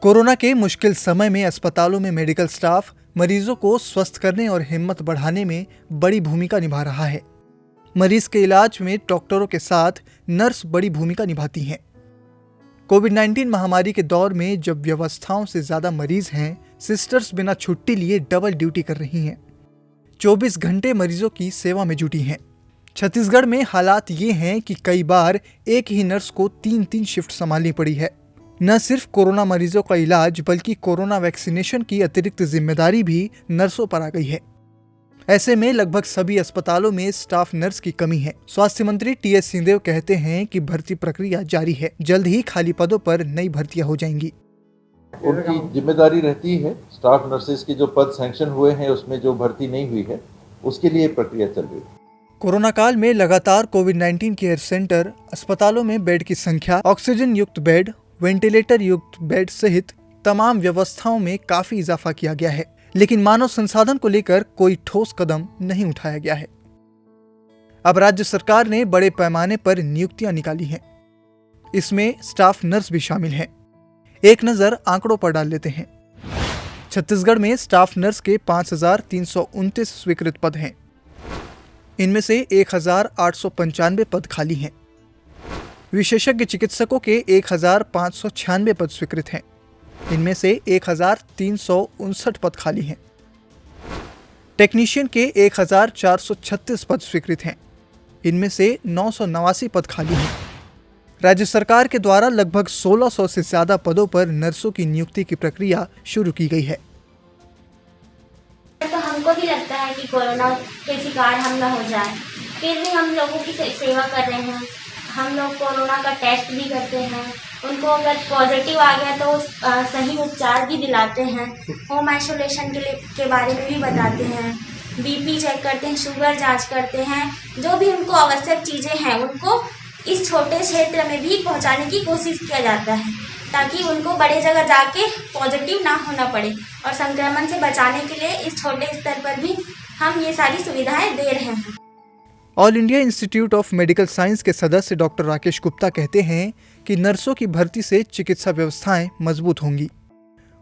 Corona के मुश्किल समय में अस्पतालों में मेडिकल स्टाफ मरीजों को स्वस्थ करने और हिम्मत बढ़ाने में बड़ी भूमिका निभा रहा है। मरीज के इलाज में डॉक्टरों के साथ नर्स बड़ी भूमिका निभाती हैं। कोविड-19 महामारी के दौर में जब व्यवस्थाओं से ज्यादा मरीज हैं, सिस्टर्स बिना छुट्टी लिए डबल ड्यूटी कर रही हैं। 24 घंटे मरीजों की सेवा में जुटी हैं। छत्तीसगढ़ में हालात ये हैं कि कई बार एक ही नर्स को 3-3 शिफ्ट संभालनी पड़ी है। न सिर्फ कोरोना मरीजों का इलाज बल्कि कोरोना वैक्सीनेशन की अतिरिक्त जिम्मेदारी भी नर्सों पर आ गई है। ऐसे में लगभग सभी अस्पतालों में स्टाफ नर्स की कमी है। स्वास्थ्य मंत्री टीएस सिंहदेव कहते हैं कि भर्ती प्रक्रिया जारी है, जल्द ही खाली पदों पर नई भर्तियां हो जाएंगी। उनकी जिम्मेदारी रहती है। स्टाफ नर्सेज के जो पद सैंक्शन हुए हैं उसमें जो भर्ती नहीं हुई है उसके लिए प्रक्रिया चल रही है। कोरोना काल में लगातार कोविड-19 केयर सेंटर, अस्पतालों में बेड की संख्या, ऑक्सीजन युक्त बेड, वेंटिलेटर युक्त बेड सहित तमाम व्यवस्थाओं में काफी इजाफा किया गया है, लेकिन मानव संसाधन को लेकर कोई ठोस कदम नहीं उठाया गया है। अब राज्य सरकार ने बड़े पैमाने पर नियुक्तियां निकाली हैं। इसमें स्टाफ नर्स भी शामिल हैं। एक नजर आंकड़ों पर डाल लेते हैं। छत्तीसगढ़ में स्टाफ नर्स के 5,329 स्वीकृत पद हैं। इनमें से 1,895 पद खाली हैं। विशेषज्ञ चिकित्सकों के 1,596 पद स्वीकृत हैं। इनमें से 1,359 पद खाली हैं। टेक्नीशियन के 1,436 पद स्वीकृत हैं। इनमें से 989 पद खाली हैं। राज्य सरकार के द्वारा लगभग 1,600 से ज्यादा पदों पर नर्सों की नियुक्ति की प्रक्रिया शुरू की गई है। तो हमको भी लगता है कि कोरोना के शिकार हम न हो जाए, फिर भी हम लोगों की सेवा कर रहे हैं। हम लोग कोरोना का टेस्ट भी करते हैं, उनको अगर पॉजिटिव आ गया तो सही उपचार भी दिलाते हैं, होम आइसोलेशन के बारे में भी बताते हैं, बीपी चेक करते हैं, शुगर जांच करते हैं। जो भी उनको आवश्यक चीज़ें हैं उनको इस छोटे क्षेत्र में भी पहुंचाने की कोशिश किया जाता है, ताकि उनको बड़े जगह जाके पॉजिटिव ना होना पड़े। और संक्रमण से बचाने के लिए इस छोटे स्तर पर भी हम ये सारी सुविधाएं दे रहे हैं। All India institute of medical science के सदस्य डॉक्टर राकेश गुप्ता कहते हैं कि नर्सों की भर्ती से चिकित्सा व्यवस्थाएं मजबूत होंगी।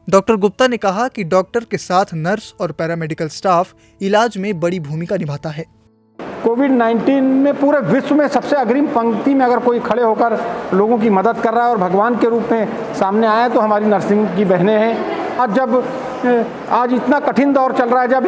डॉक्टर गुप्ता ने कहा कि डॉक्टर के साथ नर्स और पैरामेडिकल स्टाफ इलाज में बड़ी भूमिका निभाता है। कोविड-19 में पूरे विश्व में सबसे अग्रिम पंक्ति में अगर कोई खड़े होकर लोगों की मदद कर रहा है और भगवान के रूप में सामने आया तो हमारी नर्सिंग की बहनें हैं। आज इतना कठिन दौर चल रहा है, जब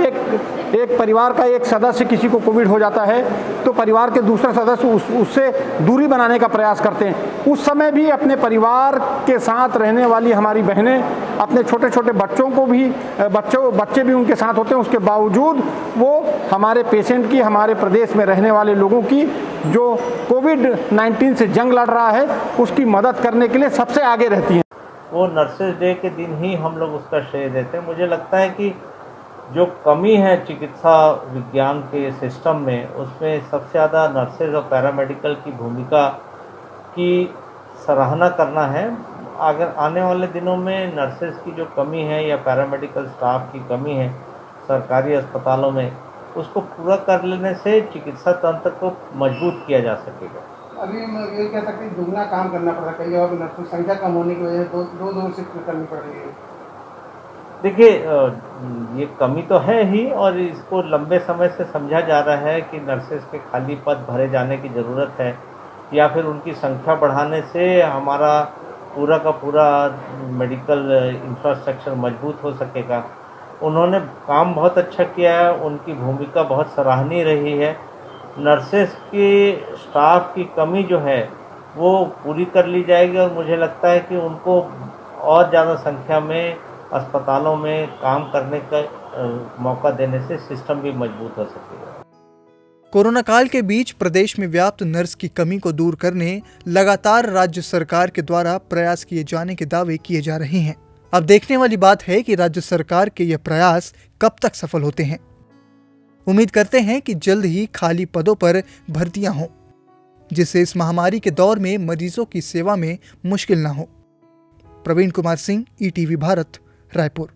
एक परिवार का एक सदस्य किसी को कोविड हो जाता है तो परिवार के दूसरे सदस्य उससे दूरी बनाने का प्रयास करते हैं। उस समय भी अपने परिवार के साथ रहने वाली हमारी बहनें अपने छोटे छोटे बच्चों को भी बच्चे भी उनके साथ होते हैं। उसके बावजूद वो हमारे पेशेंट की, हमारे प्रदेश में रहने वाले लोगों की जो कोविड-19 से जंग लड़ रहा है उसकी मदद करने के लिए सबसे आगे रहती हैं। वो नर्सेज डे के दिन ही हम लोग उसका श्रेय देते हैं। मुझे लगता है कि जो कमी है चिकित्सा विज्ञान के सिस्टम में, उसमें सबसे ज़्यादा नर्सेज और पैरामेडिकल की भूमिका की सराहना करना है। अगर आने वाले दिनों में नर्सेज की जो कमी है या पैरामेडिकल स्टाफ की कमी है सरकारी अस्पतालों में, उसको पूरा कर लेने से चिकित्सा तंत्र को मजबूत किया जा सकेगा। अभी मैं ये कह सकती हूँ दुगना काम करना पड़ रहा है, कई और नर्सों की संख्या कम होने की वजह से दो शिफ्ट करनी पड़ रही है। देखिए, ये कमी तो है ही और इसको लंबे समय से समझा जा रहा है कि नर्सेज के खाली पद भरे जाने की ज़रूरत है या फिर उनकी संख्या बढ़ाने से हमारा पूरा का पूरा मेडिकल इंफ्रास्ट्रक्चर मजबूत हो सकेगा। उन्होंने काम बहुत अच्छा किया है, उनकी भूमिका बहुत सराहनीय रही है। नर्सेस के स्टाफ की कमी जो है वो पूरी कर ली जाएगी और मुझे लगता है कि उनको और ज़्यादा संख्या में अस्पतालों में काम करने का मौका देने से सिस्टम भी मजबूत हो सकेगा। कोरोना काल के बीच प्रदेश में व्याप्त नर्स की कमी को दूर करने लगातार राज्य सरकार के द्वारा प्रयास किए जाने के दावे किए जा रहे हैं। अब देखने वाली बात है कि राज्य सरकार के ये प्रयास कब तक सफल होते हैं। उम्मीद करते हैं कि जल्द ही खाली पदों पर भर्तियां हों, जिससे इस महामारी के दौर में मरीजों की सेवा में मुश्किल न हो। प्रवीण कुमार सिंह, ईटीवी भारत, रायपुर।